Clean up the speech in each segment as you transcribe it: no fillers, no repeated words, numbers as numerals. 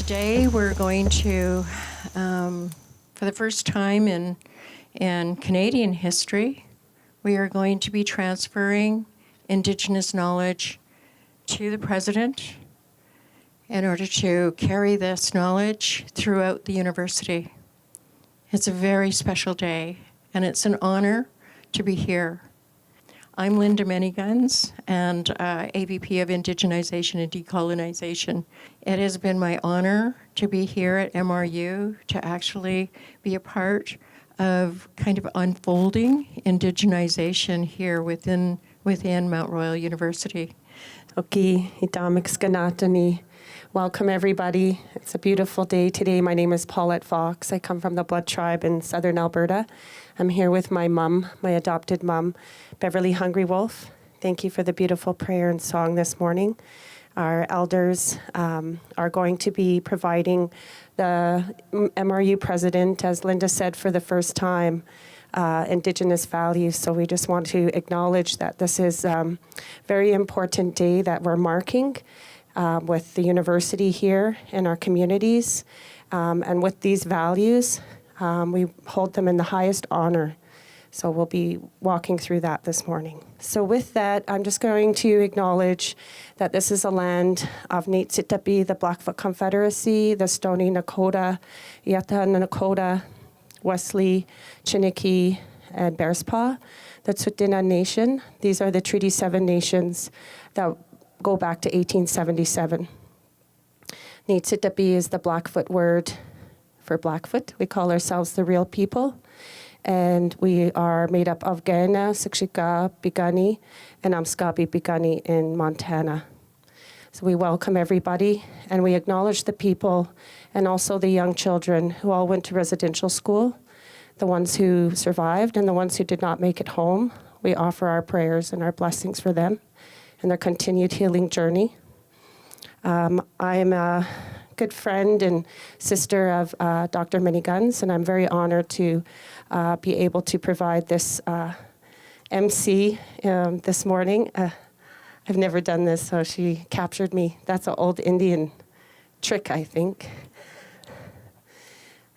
Today we're going to, for the first time in Canadian history, we are going to be transferring Indigenous knowledge to the President in order to carry this knowledge throughout the university. It's a very special day, and it's an honor to be here. I'm Linda ManyGuns, and AVP of Indigenization and Decolonization. It has been my honor to be here at MRU to actually be a part of kind of unfolding Indigenization here within Mount Royal University. Okay, Itamixganatani. Welcome, everybody. It's a beautiful day today. My name is Paulette Fox. I come from the Blood Tribe in southern Alberta. I'm here with my mom, my adopted mom, Beverly Hungry Wolf. Thank you for the beautiful prayer and song this morning. Our elders are going to be providing the MRU president, as Linda said, for the first time, Indigenous values. So we just want to acknowledge that this is a very important day that we're marking with the university here in our communities. And with these values, we hold them in the highest honor. So we'll be walking through that this morning. So with that, I'm just going to acknowledge that this is a land of Tipis, the Blackfoot Confederacy, the Stoney Nakoda, Yata Nakoda, Wesley, Chiniki, and Bearspaw, the Tsuut'ina Nation. These are the Treaty 7 nations that go back to 1877. Nitsitapi is the Blackfoot word for Blackfoot. We call ourselves the real people. And we are made up of Gaina, Sikshika, Bigani, and Amskabi Bigani in Montana. So we welcome everybody, and we acknowledge the people and also the young children who all went to residential school, the ones who survived and the ones who did not make it home. We offer our prayers and our blessings for them and their continued healing journey. I am a good friend and sister of Dr. ManyGuns, and I'm very honored to be able to provide this MC this morning. I've never done this, so she captured me. That's an old Indian trick, I think.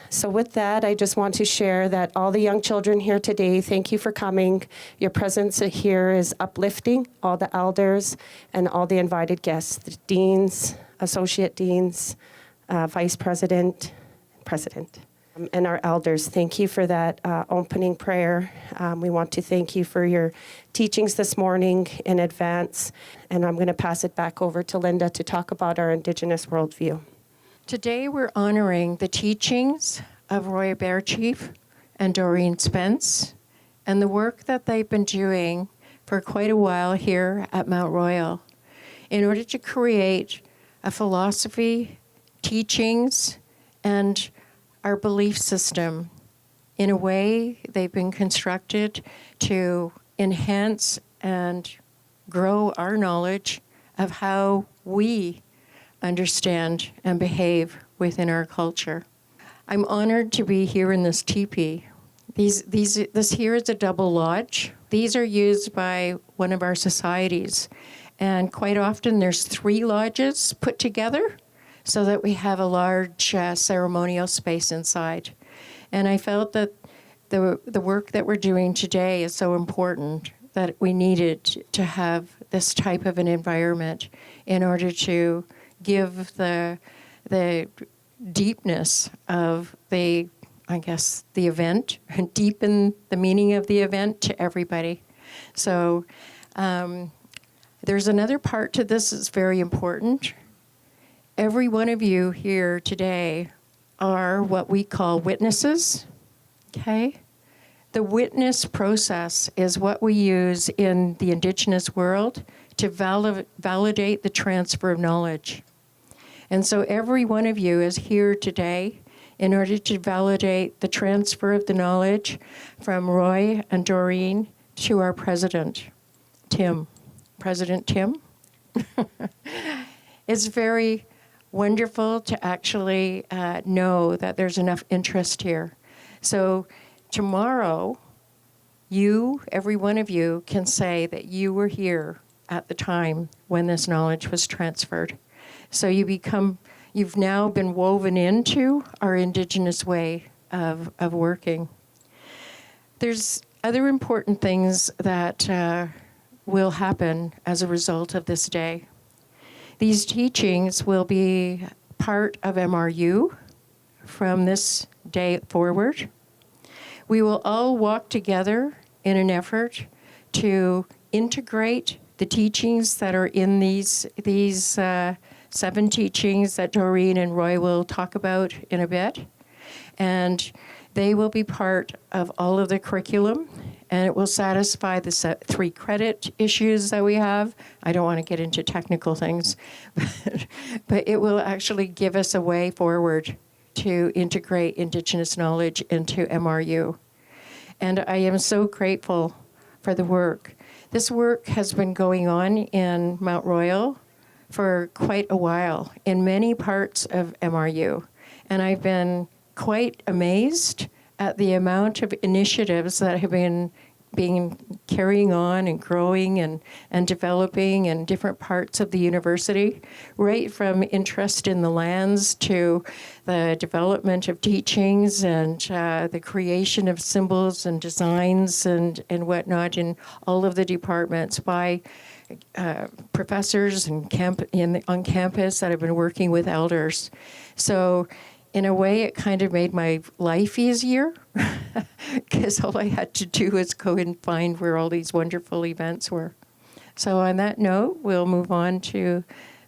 So with that, I just want to share that all the young children here today, thank you for coming. Your presence here is uplifting, all the elders and all the invited guests, the deans, associate deans, vice president, president, and our elders. Thank you for that opening prayer. We want to thank you for your teachings this morning in advance. And I'm going to pass it back over to Linda to talk about our Indigenous worldview. Today we're honoring the teachings of Roy Bear Chief and Doreen Spence and the work that they've been doing for quite a while here at Mount Royal in order to create a philosophy, teachings, and our belief system. In a way, they've been constructed to enhance and grow our knowledge of how we understand and behave within our culture. I'm honored to be here in this teepee. This here is a double lodge. These are used by one of our societies, and quite often there's 3 lodges put together so that we have a large ceremonial space inside. And I felt that the work that we're doing today is so important that we needed to have this type of an environment in order to give the deepness of the event, and deepen the meaning of the event to everybody. So there's another part to this that's very important. Every one of you here today are what we call witnesses, okay? The witness process is what we use in the Indigenous world to validate the transfer of knowledge. And so every one of you is here today in order to validate the transfer of the knowledge from Roy and Doreen to our president, Tim. President Tim. It's very wonderful to actually know that there's enough interest here. So tomorrow, every one of you, can say that you were here at the time when this knowledge was transferred. So you become You've now been woven into our Indigenous way of working. There's other important things that will happen as a result of this day. These teachings will be part of MRU from this day forward. We will all walk together in an effort to integrate the teachings that are in these 7 teachings that Doreen and Roy will talk about in a bit. And they will be part of all of the curriculum, and it will satisfy the 3 credit issues that we have. I don't want to get into technical things, but it will actually give us a way forward to integrate Indigenous knowledge into MRU. And I am so grateful for the work. This work has been going on in Mount Royal for quite a while in many parts of MRU. And I've been quite amazed at the amount of initiatives that have been carrying on and growing and developing in different parts of the university, right from interest in the lands to the development of teachings and the creation of symbols and designs and whatnot in all of the departments by professors and on campus that have been working with elders. So in a way, it kind of made my life easier because all I had to do was go and find where all these wonderful events were. So on that note, we'll move on to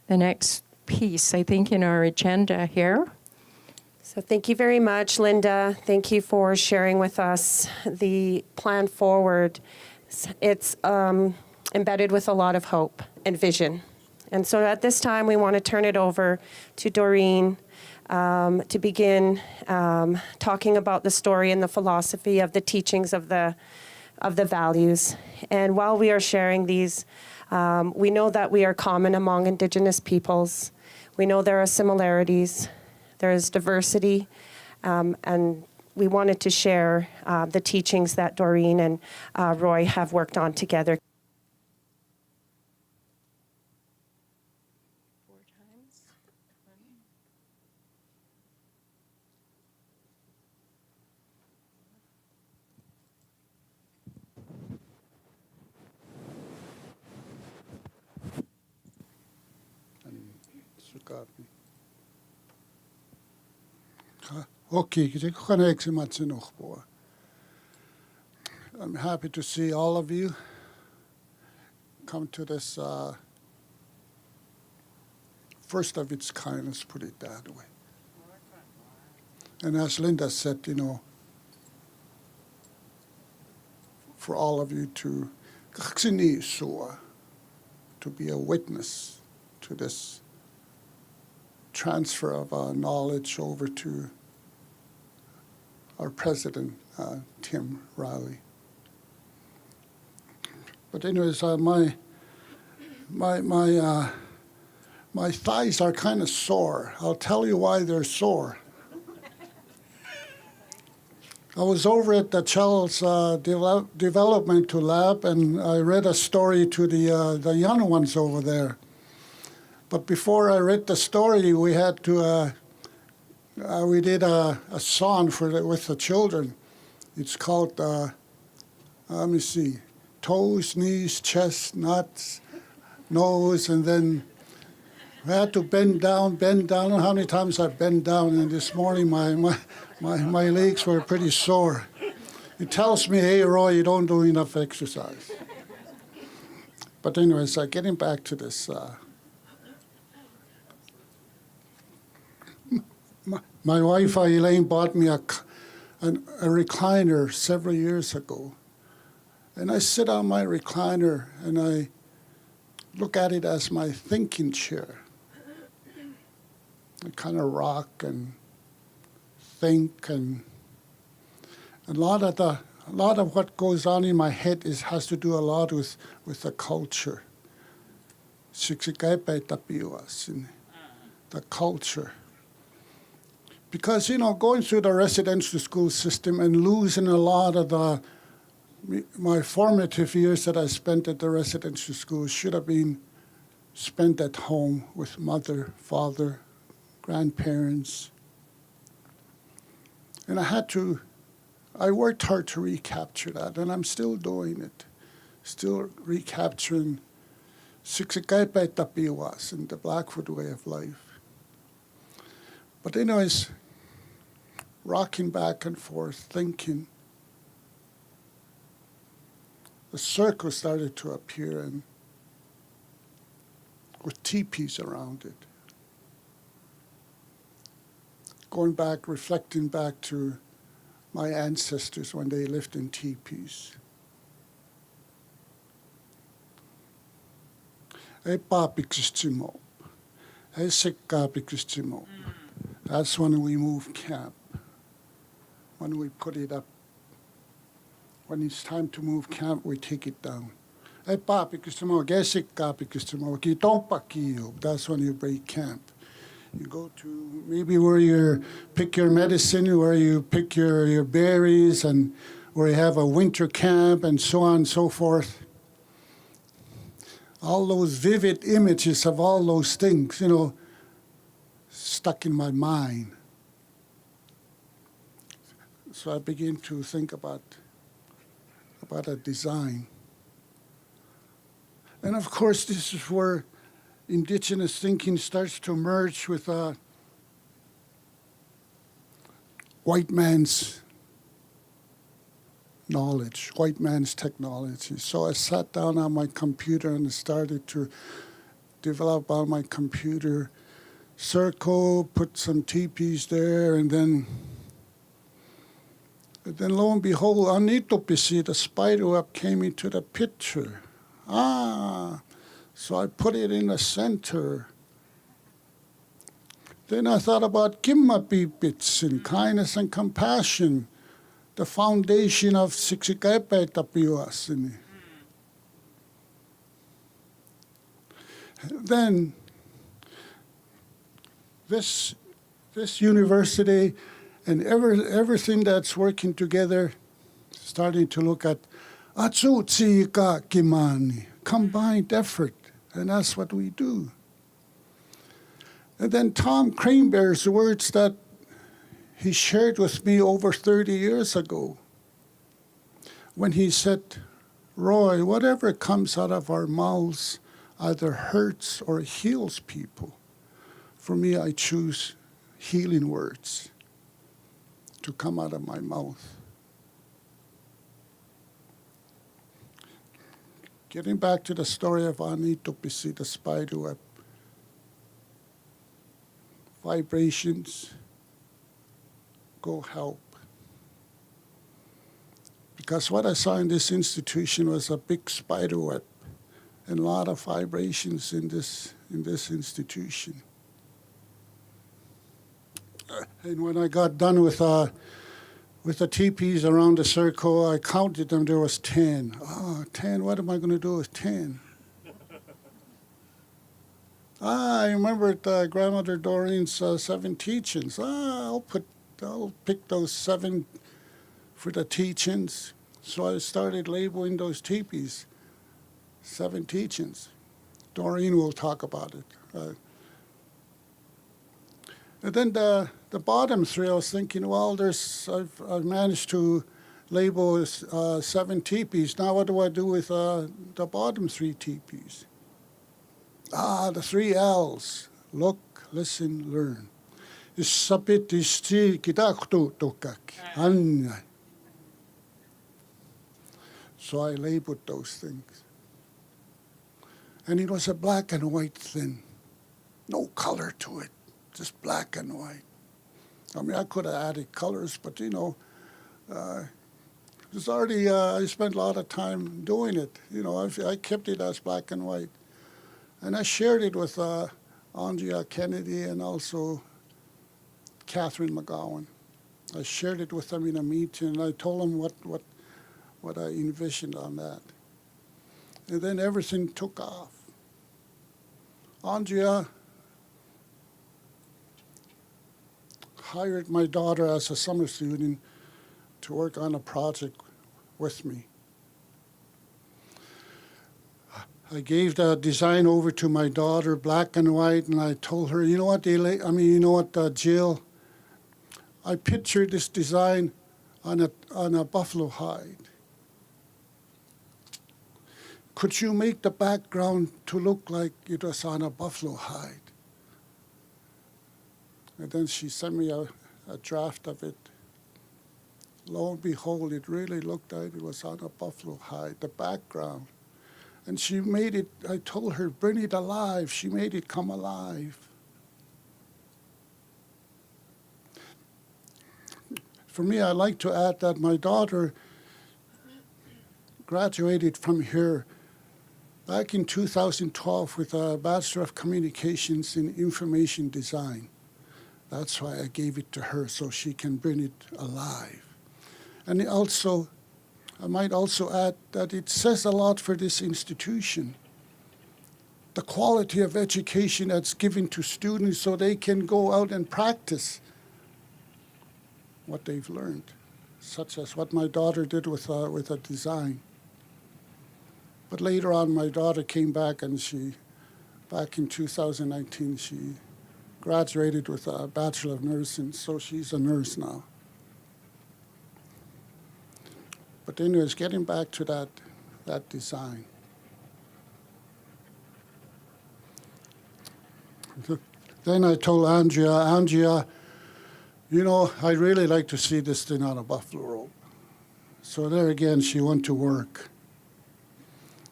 the next piece, I think, in our agenda here. So thank you very much, Linda. Thank you for sharing with us the plan forward. It's embedded with a lot of hope and vision. And so at this time, we want to turn it over to Doreen to begin talking about the story and the philosophy of the teachings of the values. And while we are sharing these, we know that we are common among Indigenous peoples. We know there are similarities, there is diversity, and we wanted to share the teachings that Doreen and Roy have worked on together. I'm happy to see all of you come to this first of its kind, let's put it that way. And as Linda said, for all of you to be a witness to this transfer of knowledge over to our president, Tim Rahilly. But anyways, my thighs are kind of sore. I'll tell you why they're sore. I was over at the child's developmental lab, and I read a story to the young ones over there. But before I read the story, we had to we did a song with the children. It's called let me see, toes, knees, chest, nuts, nose, and then I had to bend down. I don't know how many times I bent down, and this morning my legs were pretty sore. It tells me, hey, Roy, you don't do enough exercise. But anyways, getting back to this. My wife, Elaine, bought me a recliner several years ago. And I sit on my recliner, and I look at it as my thinking chair. I kind of rock and think, and a lot of what goes on in my head has to do a lot with the culture. The culture. Because, going through the residential school system and losing a lot of my formative years that I spent at the residential school should have been spent at home with mother, father, grandparents. And I worked hard to recapture that, and I'm still doing it. Still recapturing Siksikaipai Tapiwas and the Blackfoot way of life. But then I was rocking back and forth, thinking. The circle started to appear, and with teepees around it. Going back, reflecting back to my ancestors when they lived in teepees. That's when we move camp, when we put it up. When it's time to move camp, we take it down. That's when you break camp. You go to maybe where you pick your medicine, where you pick your berries, and where you have a winter camp, and so on and so forth. All those vivid images of all those things, stuck in my mind. So I began to think about a design. And of course, this is where indigenous thinking starts to merge with white man's knowledge, white man's technology. So I sat down on my computer and started to develop on my computer circle, put some teepees there, and then lo and behold, Anitopisi, the spiderweb, came into the picture. So I put it in the center. Then I thought about Kimmapipits and kindness and compassion, the foundation of Siksikaipai Tapiwas. Then this university and everything that's working together, starting to look at Atsutsika Kimani, combined effort, and that's what we do. And then Tom Cranebear's words that he shared with me over 30 years ago, when he said, Roy, whatever comes out of our mouths either hurts or heals people. For me, I choose healing words to come out of my mouth. Getting back to the story of Anitopisi, the spiderweb. Vibrations go help. Because what I saw in this institution was a big spiderweb and a lot of vibrations in this institution. And when I got done with the teepees around the circle, I counted them. There was 10. 10. What am I going to do with 10? I remembered Grandmother Doreen's 7 teachings. I'll pick those 7 for the teachings. So I started labeling those teepees. 7 teachings. Doreen will talk about it. And then the bottom 3, I was thinking, well, I've managed to label 7 teepees. Now what do I do with the bottom 3 teepees? The 3 L's. Look, listen, learn. So I labeled those things. And it was a black and white thing. No color to it. Just black and white. I mean, I could have added colors, but it was already, I spent a lot of time doing it. I kept it as black and white. And I shared it with Andrea Kennedy and also Catherine McGowan. I shared it with them in a meeting, and I told them what I envisioned on that. And then everything took off. Andrea hired my daughter as a summer student to work on a project with me. I gave the design over to my daughter, black and white, and I told her, you know what, Jill? I pictured this design on a buffalo hide. Could you make the background to look like it was on a buffalo hide? And then she sent me a draft of it. Lo and behold, it really looked like it was on a buffalo hide, the background. And she made it, I told her, bring it alive. She made it come alive. For me, I like to add that my daughter graduated from here back in 2012 with a Bachelor of Communications in Information Design. That's why I gave it to her, so she can bring it alive. And also, I might also add that it says a lot for this institution. The quality of education that's given to students so they can go out and practice what they've learned, such as what my daughter did with a design. But later on, my daughter came back, and back in 2019, she graduated with a Bachelor of Nursing, so she's a nurse now. But anyways, getting back to that design. Then I told Andrea, you know, I'd really like to see this thing on a buffalo robe. So there again, she went to work.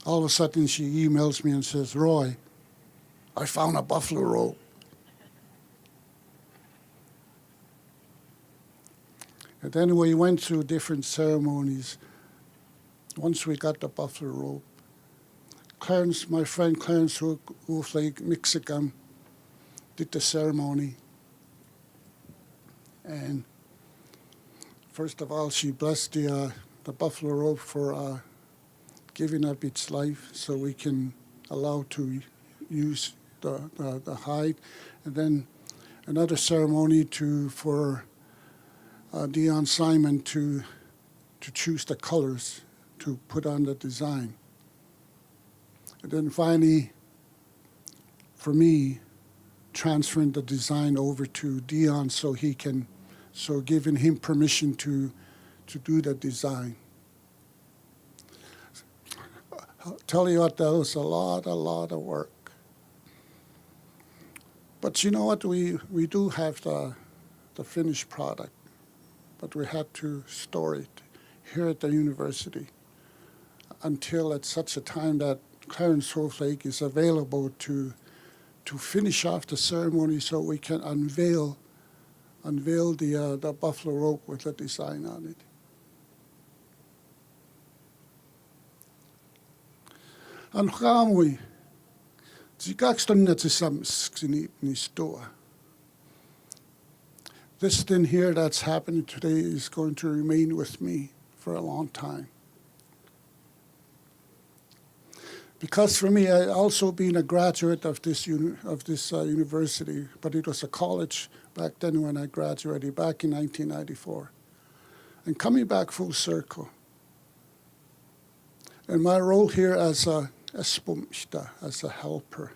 All of a sudden, she emails me and says, Roy, I found a buffalo robe. And then we went through different ceremonies. Once we got the buffalo robe, Clarence, my friend Clarence Wolfleg, Mexican, did the ceremony. And first of all, she blessed the buffalo robe for giving up its life so we can allow to use the hide. And then another ceremony for Dion Simon to choose the colors to put on the design. And then finally, for me, transferring the design over to Dion so giving him permission to do the design. I'll tell you what, that was a lot of work. But you know what, we do have the finished product, but we had to store it here at the university until at such a time that Clarence Wolfleg is available to finish off the ceremony so we can unveil the buffalo robe with the design on it. An Ramui, this thing here that's happening today is going to remain with me for a long time. Because for me, I also been a graduate of this university, but it was a college back then when I graduated, back in 1994. And coming back full circle. And my role here as a helper.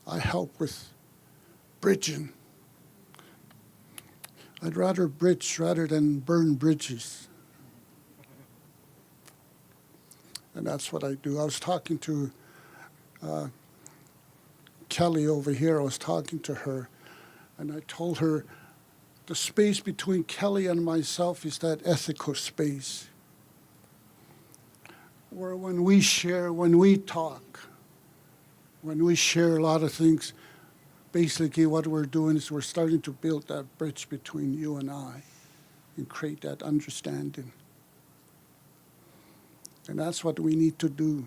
I help with bridging. I'd rather bridge rather than burn bridges. And that's what I do. I was talking to Kelly over here. I was talking to her, and I told her the space between Kelly and myself is that ethical space where when we share, when we talk, when we share a lot of things, basically what we're doing is we're starting to build that bridge between you and I and create that understanding. And that's what we need to do.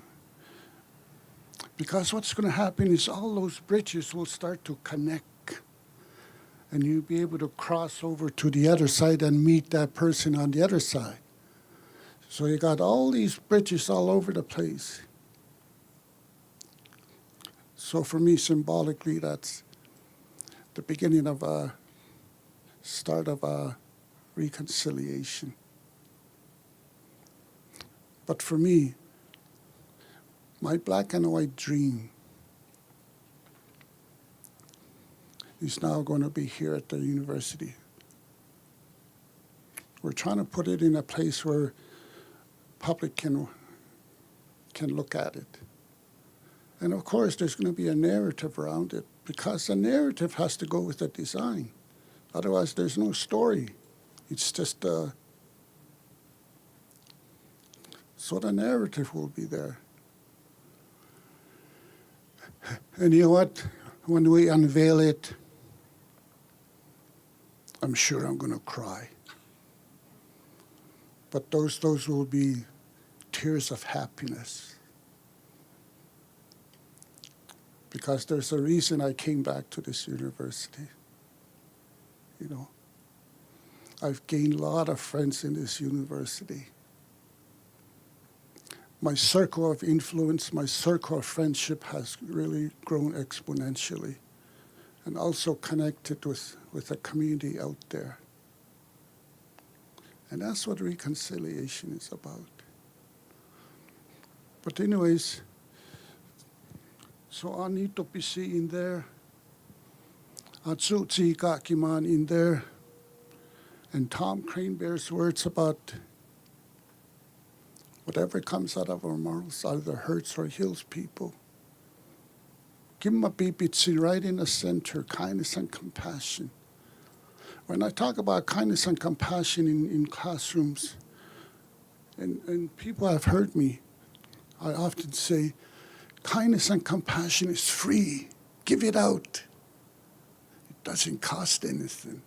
Because what's going to happen is all those bridges will start to connect. And you'll be able to cross over to the other side and meet that person on the other side. So you got all these bridges all over the place. So for me, symbolically, that's the beginning of a start of a reconciliation. But for me, My black and white dream is now going to be here at the university. We're trying to put it in a place where public can look at it. And of course, there's going to be a narrative around it, because the narrative has to go with the design. Otherwise, there's no story. It's just so the narrative will be there. And you know what? When we unveil it, I'm sure I'm going to cry. But those will be tears of happiness. Because there's a reason I came back to this university. You know, I've gained a lot of friends in this university. My circle of influence, my circle of friendship has really grown exponentially, and also connected with the community out there. And that's what reconciliation is about. But anyways, so Anito Pisi in there, Atsutsi Kakiman in there, and Tom Cranebear's words about whatever comes out of our mouths either hurts or heals people. Kimma Pipitsi right in the center, kindness and compassion. When I talk about kindness and compassion in classrooms, and people have heard me, I often say, kindness and compassion is free. Give it out. It doesn't cost anything.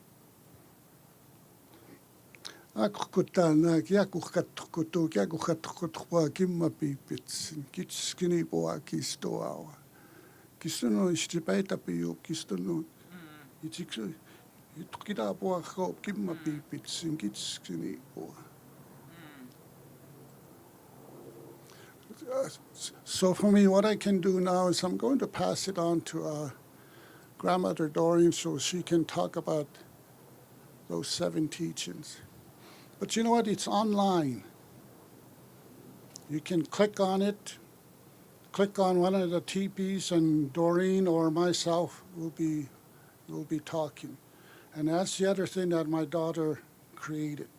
Ako kutana kiaku katukutu kiaku katukutua kimma pipitsin kitskini poa kistoawa. Kistono istipaita piu kistono itikso itukida poa ko kimma pipitsin kitskini poa. So for me, what I can do now is I'm going to pass it on to Grandmother Doreen so she can talk about those 7 teachings. But you know what? It's online. You can click on it, click on one of the Tipis, and Doreen or myself will be talking. And that's the other thing that my daughter created.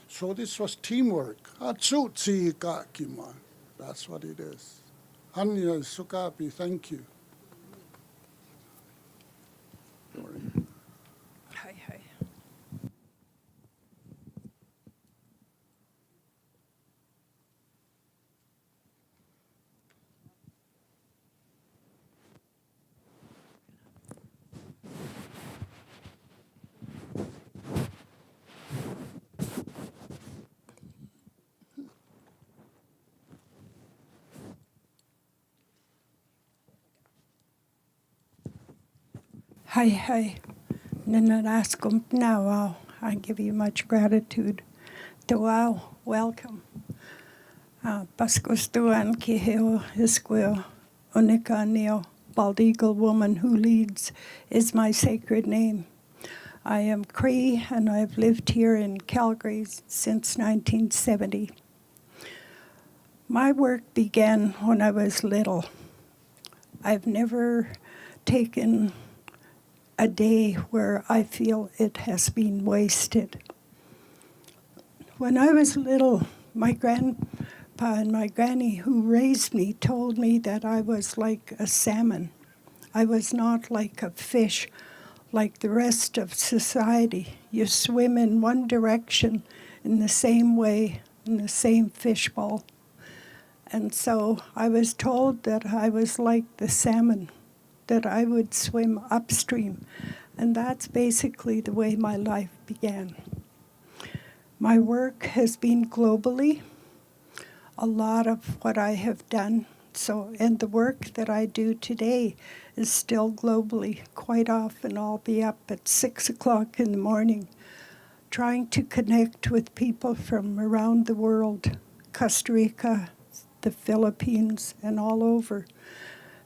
So this was teamwork. Atsutsi kakiman. That's what it is. Hanya sukapi, thank you. Doreen. Hi, hi. Hi, hi. Nanaraskum now. I give you much gratitude. Tawau, welcome. Pascostuan Kiheo Isquil Unica Neo, Bald Eagle Woman Who Leads, is my sacred name. I am Cree and I've lived here in Calgary since 1970. My work began when I was little. I've never taken a day where I feel it has been wasted. When I was little, my grandpa and my granny who raised me told me that I was like a salmon. I was not like a fish, like the rest of society. You swim in one direction in the same way, in the same fishbowl. And so I was told that I was like the salmon, that I would swim upstream. And that's basically the way my life began. My work has been globally. A lot of what I have done, and the work that I do today is still globally. Quite often I'll be up at 6 o'clock in the morning trying to connect with people from around the world, Costa Rica, the Philippines, and all over.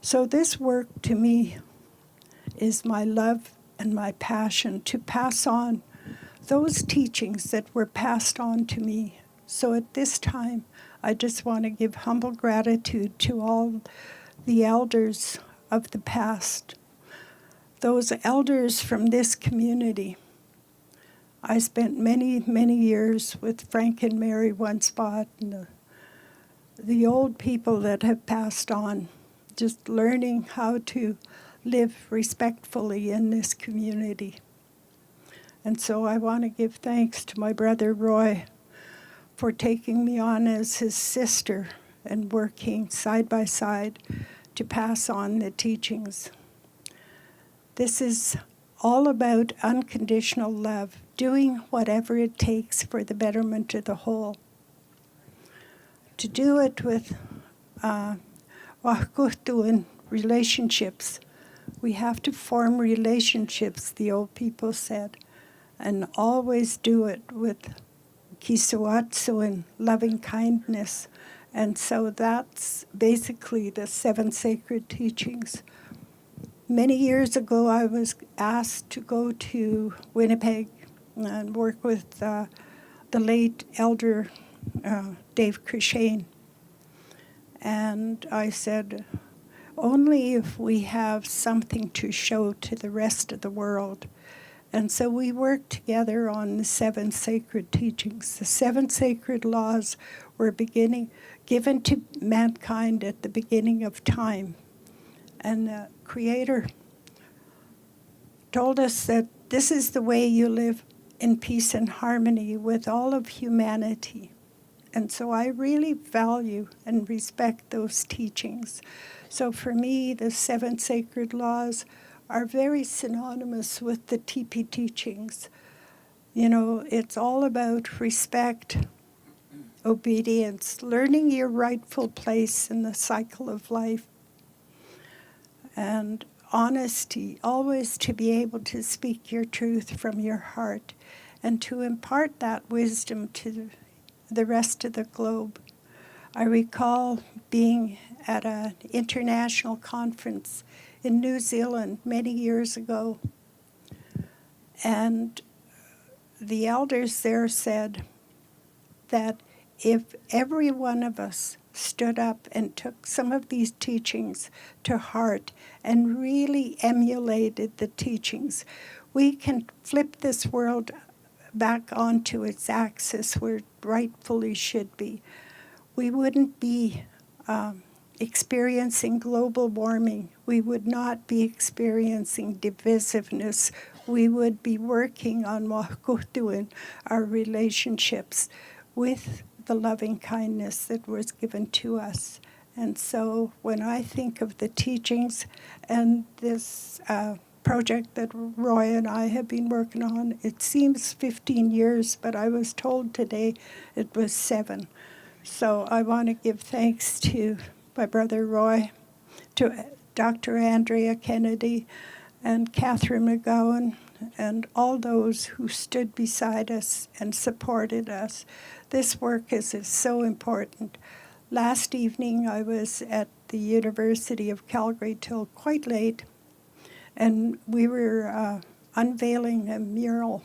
So this work to me is my love and my passion to pass on those teachings that were passed on to me So at this time, I just want to give humble gratitude to all the elders of the past, those elders from this community. I spent many, many years with Frank and Mary One Spot and the old people that have passed on, just learning how to live respectfully in this community. And so I want to give thanks to my brother Roy for taking me on as his sister and working side by side to pass on the teachings. This is all about unconditional love, doing whatever it takes for the betterment of the whole. To do it with in relationships. We have to form relationships, the old people said, and always do it with kisuatsu and loving kindness. And so that's basically the 7 sacred teachings. Many years ago, I was asked to go to Winnipeg and work with the late elder Dave Chrishane. And I said, only if we have something to show to the rest of the world. And so we worked together on the 7 sacred teachings. The 7 sacred laws were given to mankind at the beginning of time. And the Creator told us that this is the way you live in peace and harmony with all of humanity. And so I really value and respect those teachings. So for me, the 7 sacred laws are very synonymous with the Tipi teachings. You know, it's all about respect, obedience, learning your rightful place in the cycle of life, and honesty, always to be able to speak your truth from your heart and to impart that wisdom to the rest of the globe. I recall being at an international conference in New Zealand many years ago, and the elders there said that if every one of us stood up and took some of these teachings to heart and really emulated the teachings, we can flip this world back onto its axis where it rightfully should be. We wouldn't be experiencing global warming. We would not be experiencing divisiveness. We would be working on in our relationships with the loving kindness that was given to us. And so when I think of the teachings and this project that Roy and I have been working on, it seems 15 years, but I was told today it was 7. So I want to give thanks to my brother Roy, to Dr. Andrea Kennedy, and Catherine McGowan, and all those who stood beside us and supported us. This work is so important. Last evening I was at the University of Calgary till quite late, and we were unveiling a mural.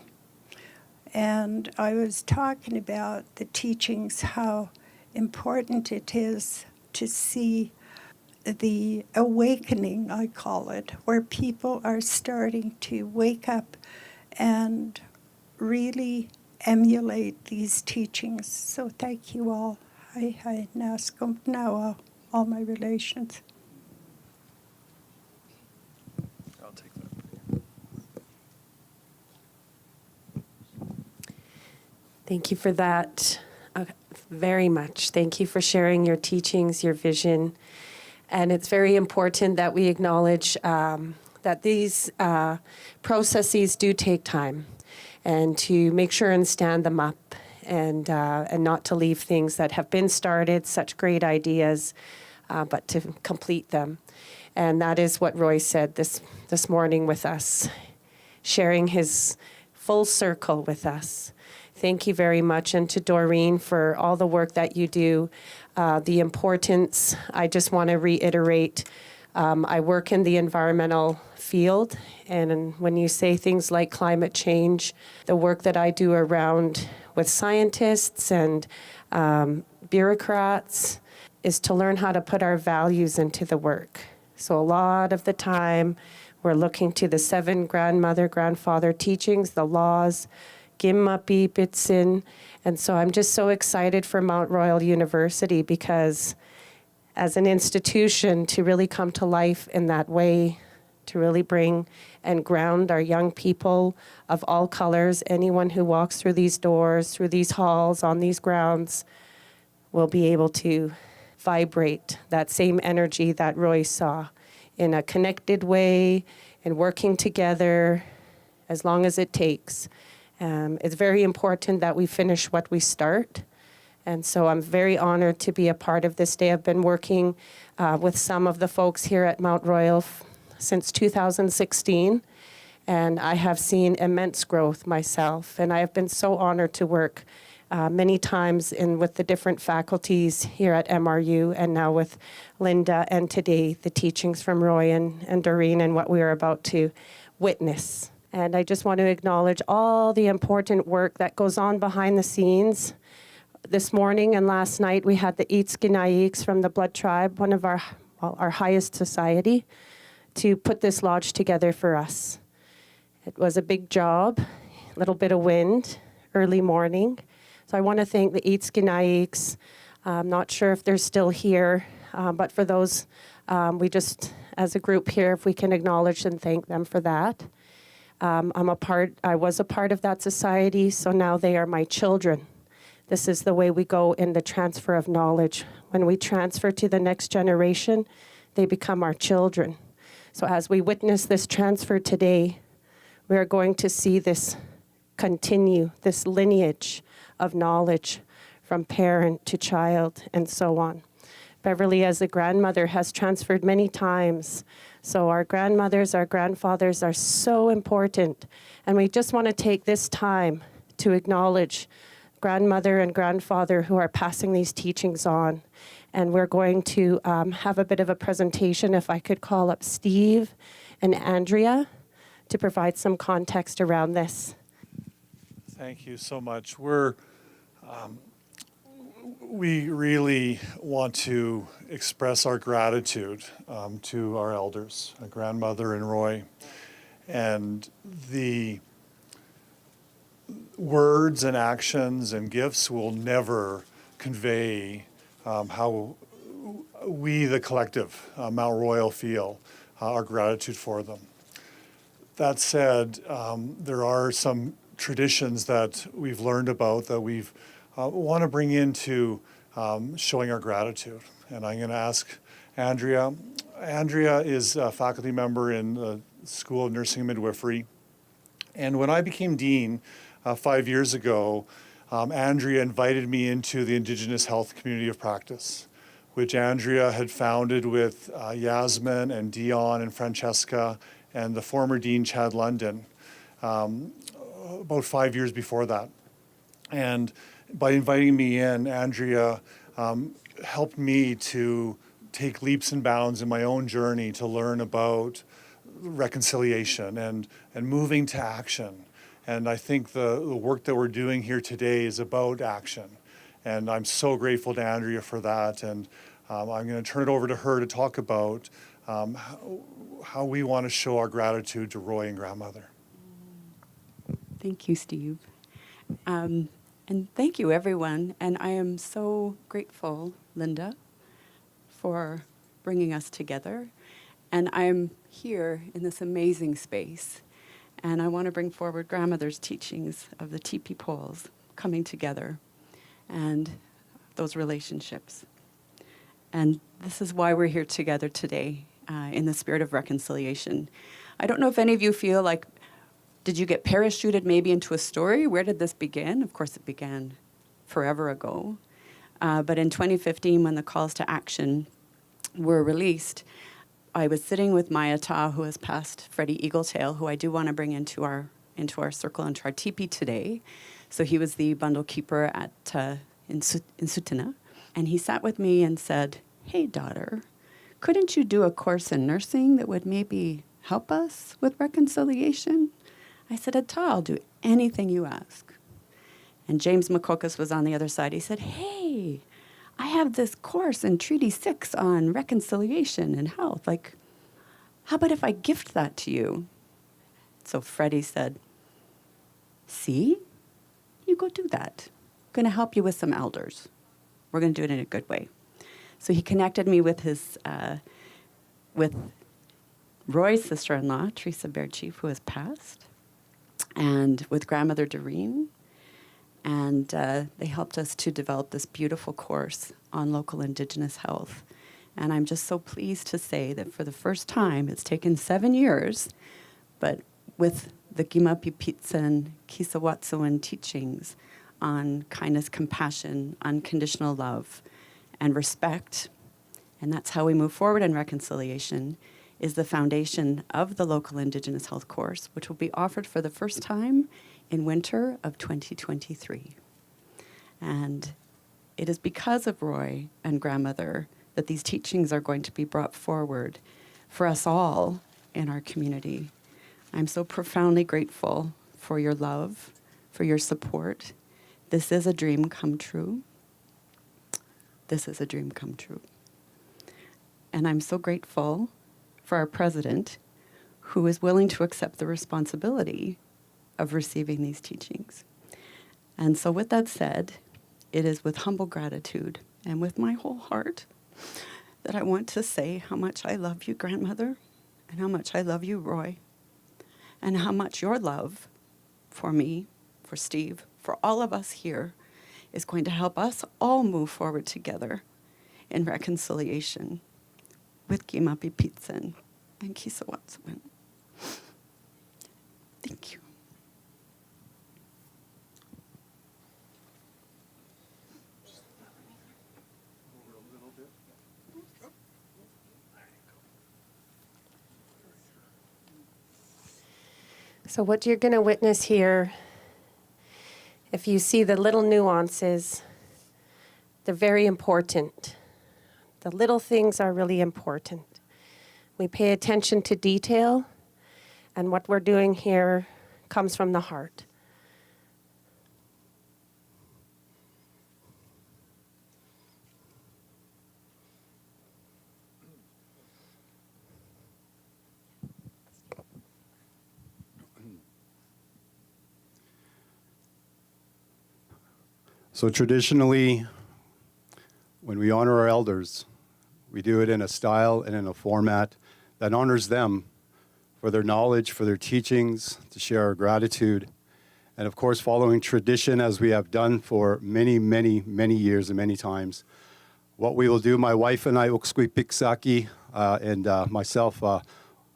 And I was talking about the teachings, how important it is to see the awakening, I call it, where people are starting to wake up and really emulate these teachings. So thank you all. I now all my relations. I'll take that. Thank you for that very much. Thank you for sharing your teachings, your vision. And it's very important that we acknowledge that these processes do take time, and to make sure and stand them up, and not to leave things that have been started, such great ideas, but to complete them. And that is what Roy said this morning with us, sharing his full circle with us. Thank you very much. And to Doreen for all the work that you do, the importance. I just want to reiterate I work in the environmental field, and when you say things like climate change, the work that I do around with scientists and bureaucrats is to learn how to put our values into the work. So a lot of the time, we're looking to the 7 grandfather teachings, the laws, Gimmapi, Bitsin. And so I'm just so excited for Mount Royal University because as an institution to really come to life in that way, to really bring and ground our young people of all colors, anyone who walks through these doors, through these halls, on these grounds, will be able to vibrate that same energy that Roy saw in a connected way and working together as long as it takes. It's very important that we finish what we start. And so I'm very honored to be a part of this day. I've been working with some of the folks here at Mount Royal since 2016, and I have seen immense growth myself. And I have been so honored to work many times with the different faculties here at MRU, and now with Linda, and today the teachings from Roy and Doreen and what we are about to witness. And I just want to acknowledge all the important work that goes on behind the scenes. This morning and last night, we had the Itzkinaiks from the Blood Tribe, one of our highest society, to put this lodge together for us. It was a big job, a little bit of wind, early morning. So I want to thank the Itzkinaiks. I'm not sure if they're still here, but for those, we just, as a group here, if we can acknowledge and thank them for that. I was a part of that society, so now they are my children. This is the way we go in the transfer of knowledge. When we transfer to the next generation, they become our children. So as we witness this transfer today, we are going to see this continue, this lineage of knowledge from parent to child and so on. Beverly, as a grandmother, has transferred many times. So our grandmothers, our grandfathers are so important. And we just want to take this time to acknowledge grandmother and grandfather who are passing these teachings on. And we're going to have a bit of a presentation, if I could call up Steve and Andrea to provide some context around this. Thank you so much. We really want to express our gratitude to our elders, grandmother and Roy, and the words and actions and gifts will never convey how we, the collective, Mount Royal, feel our gratitude for them. That said, there are some traditions that we've learned about that we've want to bring into showing our gratitude. And I'm going to ask Andrea. Andrea is a faculty member in the School of Nursing and Midwifery. And when I became dean 5 years ago, Andrea invited me into the Indigenous Health Community of Practice, which Andrea had founded with Yasmin and Dion and Francesca and the former dean, Chad London, about 5 years before that. And by inviting me in, Andrea helped me to take leaps and bounds in my own journey to learn about reconciliation and moving to action. And I think the work that we're doing here today is about action. And I'm so grateful to Andrea for that. And I'm going to turn it over to her to talk about how we want to show our gratitude to Roy and grandmother. Thank you, Steve. And thank you, everyone. And I am so grateful, Linda, for bringing us together. And I'm here in this amazing space. And I want to bring forward grandmother's teachings of the teepee poles coming together and those relationships. And this is why we're here together today in the spirit of reconciliation. I don't know if any of you feel like, did you get parachuted maybe into a story? Where did this begin? Of course, it began forever ago. But in 2015, when the calls to action were released, I was sitting with my ata, who has passed, Freddie Eagletail, who I do want to bring into our circle, into our teepee today. So he was the bundle keeper in Sutina. And he sat with me and said, "Hey, daughter, couldn't you do a course in nursing that would maybe help us with reconciliation? I said, Ata, I'll do anything you ask. And James McCocus was on the other side. He said, hey, I have this course in Treaty 6 on reconciliation and health. Like, how about if I gift that to you? So Freddie said, see, you go do that. I'm going to help you with some elders. We're going to do it in a good way. So he connected me with with Roy's sister-in-law, Teresa Bearchief, who has passed, and with grandmother Doreen. And they helped us to develop this beautiful course on local Indigenous health. And I'm just so pleased to say that for the first time, it's taken 7 years, but with the Gimapi Pitsen Kisawatsuan teachings on kindness, compassion, unconditional love, and respect, and that's how we move forward in reconciliation, is the foundation of the local Indigenous health course, which will be offered for the first time in winter of 2023. And it is because of Roy and grandmother that these teachings are going to be brought forward for us all in our community. I'm so profoundly grateful for your love, for your support. This is a dream come true. This is a dream come true. And I'm so grateful for our president, who is willing to accept the responsibility of receiving these teachings. And so with that said, it is with humble gratitude and with my whole heart that I want to say how much I love you, grandmother, and how much I love you, Roy, and how much your love for me, for Steve, for all of us here is going to help us all move forward together in reconciliation with Gimapi Pitsen and Kisawatsuan. Thank you. So what you're going to witness here, if you see the little nuances, they're very important. The little things are really important. We pay attention to detail, and what we're doing here comes from the heart. So traditionally, when we honor our elders, we do it in a style and in a format that honors them for their knowledge, for their teachings, to share our gratitude, and of course, following tradition as we have done for many, many, many years and many times. What we will do, my wife and I, Ukskui Piksaki, and myself,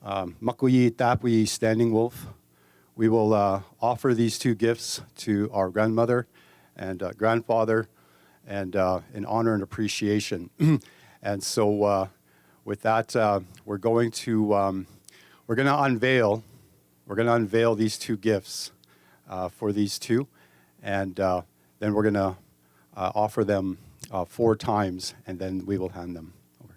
Makuyi Tapui Standing Wolf, we will offer these two gifts to our grandmother and grandfather, and in honor and appreciation. And so with that, we're going to unveil these two gifts for these two, and then we're going to offer them 4 times, and then we will hand them over.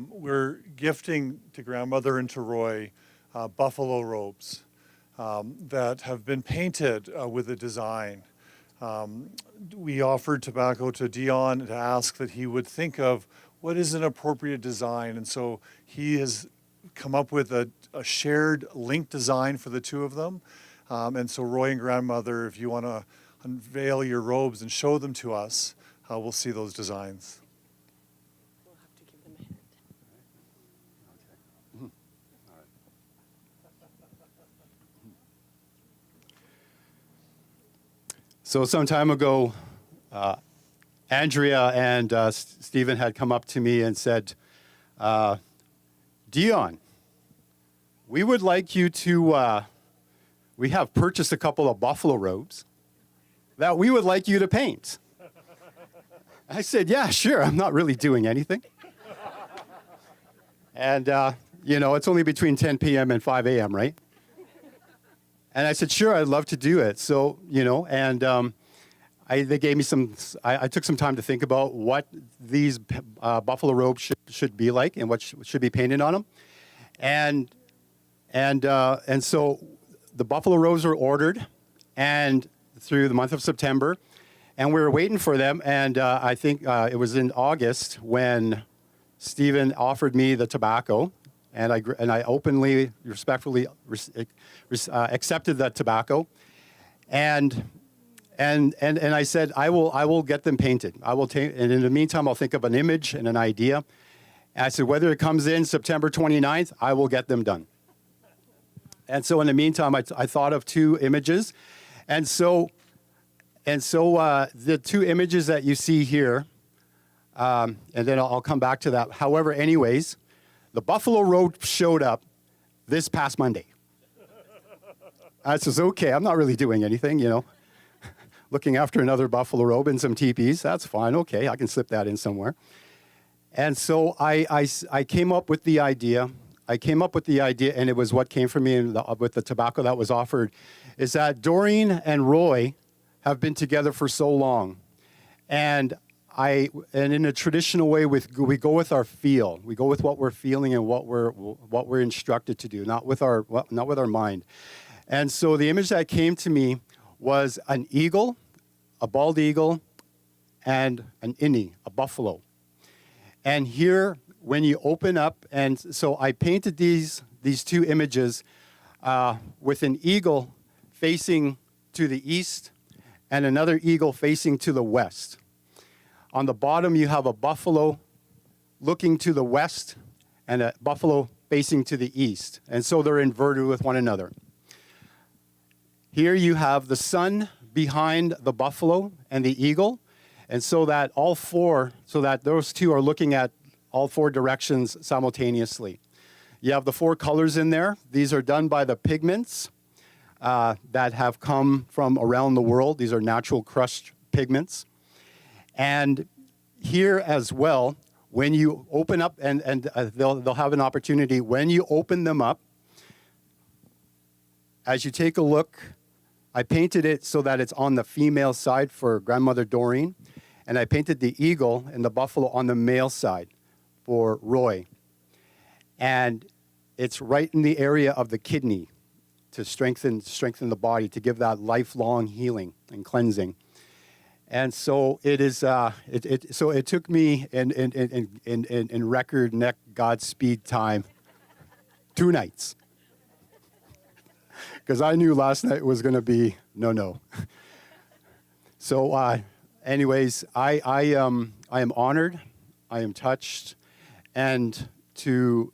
we're gifting to Grandmother and to Roy buffalo robes that have been painted with a design. We offered tobacco to Dion to ask that he would think of what is an appropriate design, and so he has come up with a shared link design for the two of them. And so Roy and Grandmother, if you want to unveil your robes and show them to us, we'll see those designs. We'll have to give them a hand. So some time ago, Andrea and Stephen had come up to me and said, Dion, we would like you to, we have purchased a couple of buffalo robes that we would like you to paint. I said, yeah, sure, I'm not really doing anything. And, you know, it's only between 10 p.m. and 5 a.m., right? And I said, sure, I'd love to do it. So, you know, and they gave me I took some time to think about what these buffalo robes should be like and what should be painted on them. And so the buffalo robes were ordered and through the month of September, and we were waiting for them. And I think it was in August when Stephen offered me the tobacco. And I openly, respectfully accepted that tobacco, and I said I will get them painted. And in the meantime I'll think of an image and an idea. And I said whether it comes in September 29th, I will get them done. And so in the meantime I thought of two images, and so the two images that you see here, and then I'll come back to that. However, anyways. The buffalo robe showed up this past Monday. I says, okay, I'm not really doing anything, you know. Looking after another buffalo robe and some tipis, that's fine, okay, I can slip that in somewhere. And so I came up with the idea. And it was what came from me with the tobacco that was offered, is that Doreen and Roy have been together for so long. And in a traditional way, we go with our feel. We go with what we're feeling and what we're instructed to do, not with our mind. And so the image that came to me was an eagle, a bald eagle, and an inni, a buffalo. And here, when you open up, and so I painted these two images with an eagle facing to the east and another eagle facing to the west. On the bottom, you have a buffalo looking to the west and a buffalo facing to the east. And so they're inverted with one another. Here you have the sun behind the buffalo and the eagle. And so that those two are looking at all four directions simultaneously. You have the four colors in there. These are done by the pigments that have come from around the world. These are natural crushed pigments. And here as well, when you open up, and they'll have an opportunity, when you open them up, as you take a look, I painted it so that it's on the female side for Grandmother Doreen, and I painted the eagle and the buffalo on the male side for Roy. And it's right in the area of the kidney to strengthen the body, to give that lifelong healing and cleansing. And so it is. So it took me in record neck Godspeed time 2 nights, because I knew last night was going to be no. So, anyways, I am honored, I am touched, and to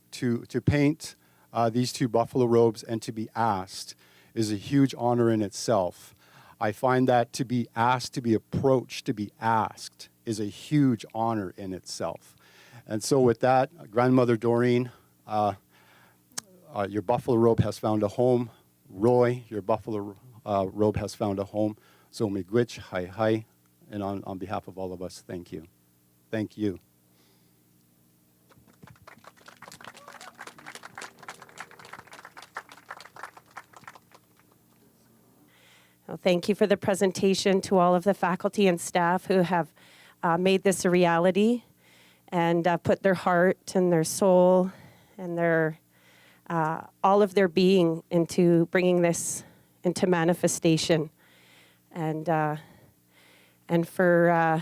paint these two buffalo robes and to be asked is a huge honor in itself. I find that to be asked, to be approached, to be asked is a huge honor in itself. And so with that, Grandmother Doreen, your buffalo robe has found a home. Roy, your buffalo robe has found a home. So miigwech, hi, and on behalf of all of us, thank you. Thank you. Well, thank you for the presentation to all of the faculty and staff who have made this a reality. and put their heart and their soul and their all of their being into bringing this into manifestation, and for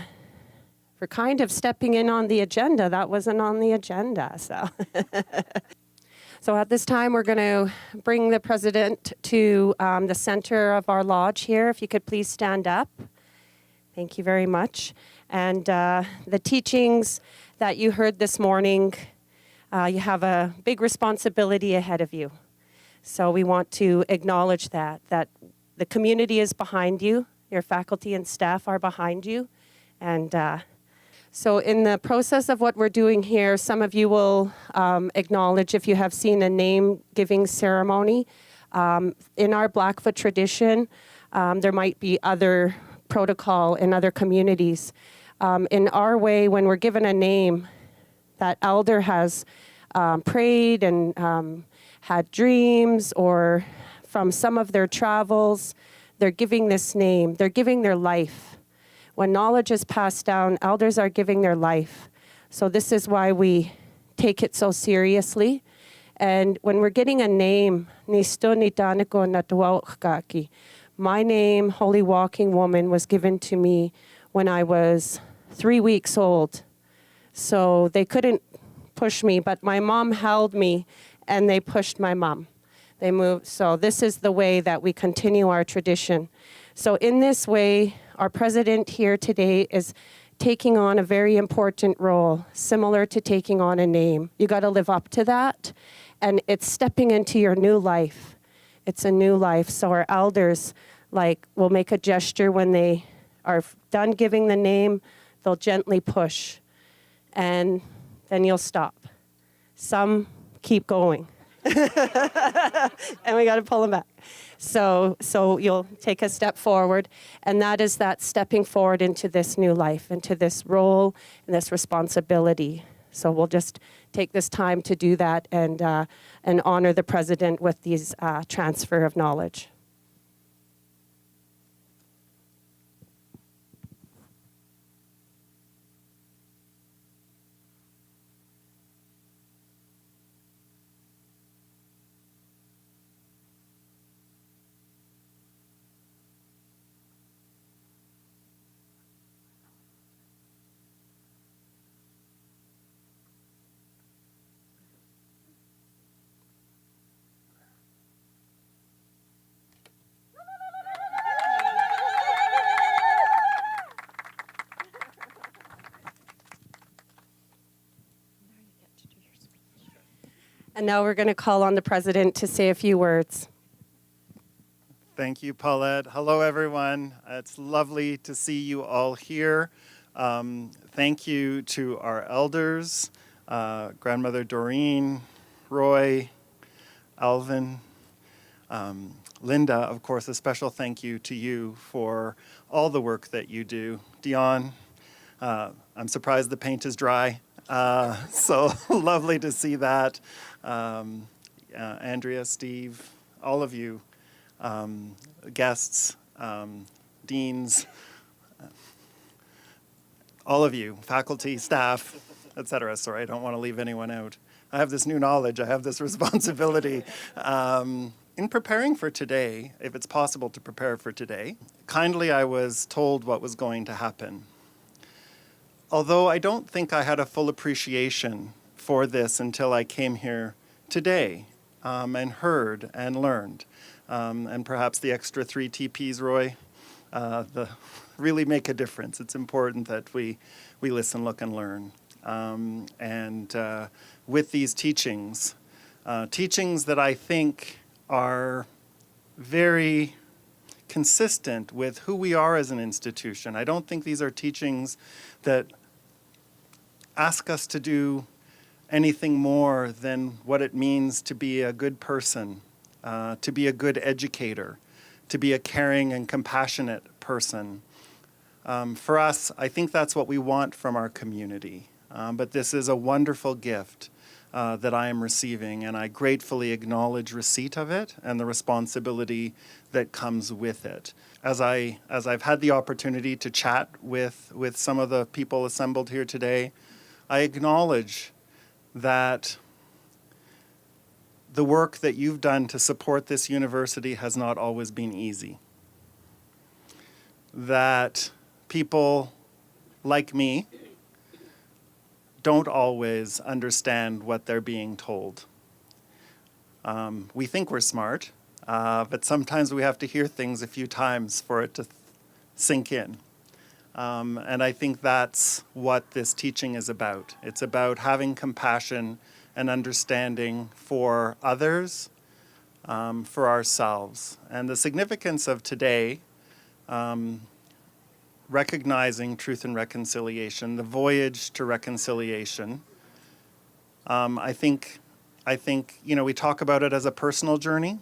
kind of stepping in on the agenda that wasn't on the agenda. So at this time, we're going to bring the president to the center of our lodge here. If you could please stand up. Thank you very much. And the teachings that you heard this morning, you have a big responsibility ahead of you. So we want to acknowledge that the community is behind you, your faculty and staff are behind you. And so in the process of what we're doing here, some of you will acknowledge if you have seen a name-giving ceremony. In our Blackfoot tradition, there might be other protocol in other communities. In our way, when we're given a name, that elder has prayed and had dreams, or from some of their travels, they're giving this name, they're giving their life. When knowledge is passed down, elders are giving their life. So this is why we take it so seriously. And when we're getting a name, my name, Holy Walking Woman, was given to me when I was 3 weeks old. So they couldn't push me, but my mom held me and they pushed my mom. They moved. So this is the way that we continue our tradition. So in this way, our president here today is taking on a very important role, similar to taking on a name. You got to live up to that, and it's stepping into your new life. It's a new life. So our elders, will make a gesture when they are done giving the name. They'll gently push, and then you'll stop. Some keep going, and we got to pull them back. So you'll take a step forward, and that is that stepping forward into this new life, into this role and this responsibility. So we'll just take this time to do that and honor the president with these transfer of knowledge. And now we're going to call on the president to say a few words. Thank you, Paulette. Hello, everyone. It's lovely to see you all here. Thank you to our elders, Grandmother Doreen, Roy, Alvin, Linda. Of course, a special thank you to you for all the work that you do. Dion, I'm surprised the paint is dry. So lovely to see that. Andrea, Steve, all of you, guests, deans, all of you, faculty, staff, etc. Sorry, I don't want to leave anyone out. I have this new knowledge, I have this responsibility. In preparing for today, if it's possible to prepare for today, kindly I was told what was going to happen. Although I don't think I had a full appreciation for this until I came here today and heard and learned. And perhaps the extra 3 TPs, Roy, really make a difference. It's important that we listen, look, and learn. And with these teachings that I think are very consistent with who we are as an institution. I don't think these are teachings that ask us to do anything more than what it means to be a good person, to be a good educator, to be a caring and compassionate person. For us, I think that's what we want from our community. But this is a wonderful gift that I am receiving, and I gratefully acknowledge receipt of it and the responsibility that comes with it. As I've had the opportunity to chat with some of the people assembled here today, I acknowledge that the work that you've done to support this university has not always been easy. That people like me don't always understand what they're being told. We think we're smart, but sometimes we have to hear things a few times for it to sink in. And I think that's what this teaching is about. It's about having compassion and understanding for others, for ourselves. And the significance of today, recognizing truth and reconciliation, the voyage to reconciliation. I think we talk about it as a personal journey,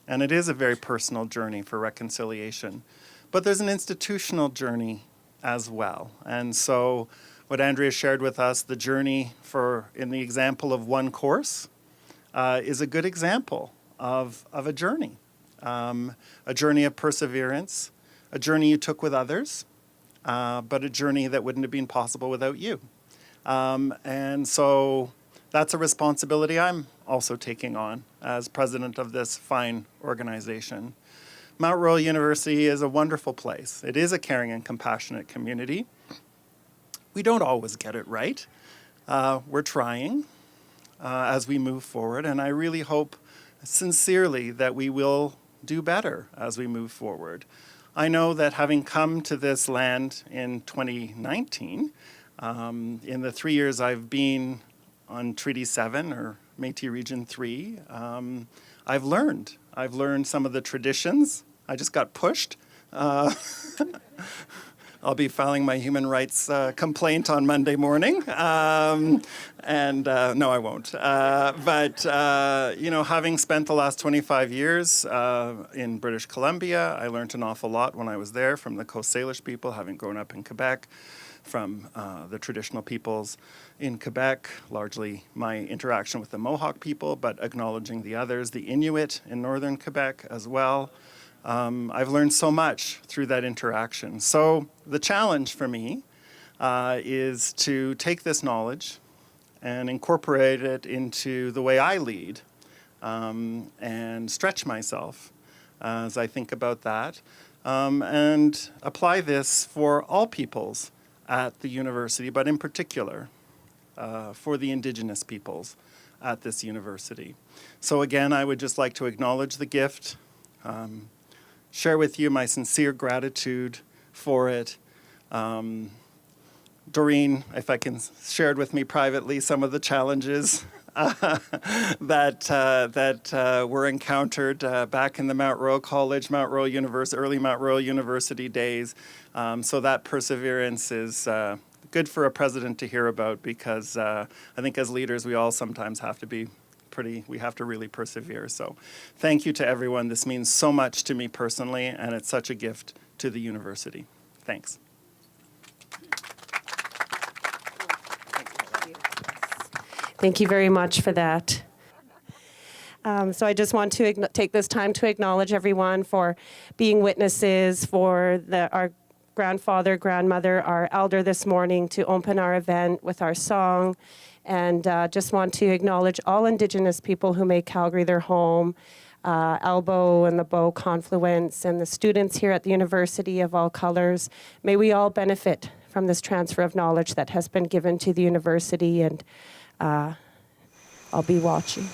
and it is a very personal journey for reconciliation. But there's an institutional journey as well. And so what Andrea shared with us, the journey in the example of one course, is a good example of a journey of perseverance, a journey you took with others, but a journey that wouldn't have been possible without you. And so that's a responsibility I'm also taking on as president of this fine organization. Mount Royal University is a wonderful place. It is a caring and compassionate community. We don't always get it right. We're trying as we move forward, and I really hope sincerely that we will do better as we move forward. I know that having come to this land in 2019, in the 3 years I've been on Treaty 7 or Métis Region 3, I've learned some of the traditions. I just got pushed. I'll be filing my human rights complaint on Monday morning. No, I won't. But having spent the last 25 years in British Columbia, I learned an awful lot when I was there from the Coast Salish people, having grown up in Quebec, from the traditional peoples in Quebec, largely my interaction with the Mohawk people, but acknowledging the others, the Inuit in northern Quebec as well. I've learned so much through that interaction. So the challenge for me is to take this knowledge and incorporate it into the way I lead and stretch myself as I think about that and apply this for all peoples at the university, but in particular for the Indigenous peoples at this university. So again, I would just like to acknowledge the gift, share with you my sincere gratitude for it. Doreen, if I can share it with me privately, some of the challenges that were encountered back in the Mount Royal College, Mount Royal University, early Mount Royal University days. So that perseverance is good for a president to hear about, because I think as leaders we all sometimes have to be we have to really persevere. So thank you to everyone. This means so much to me personally, and it's such a gift to the university. Thanks. Thank you very much for that. So I just want to take this time to acknowledge everyone for being witnesses, for our grandfather, grandmother, our elder this morning to open our event with our song. And just want to acknowledge all Indigenous people who make Calgary their home, Elbow and the Bow Confluence, and the students here at the university of all colors. May we all benefit from this transfer of knowledge that has been given to the university, and I'll be watching.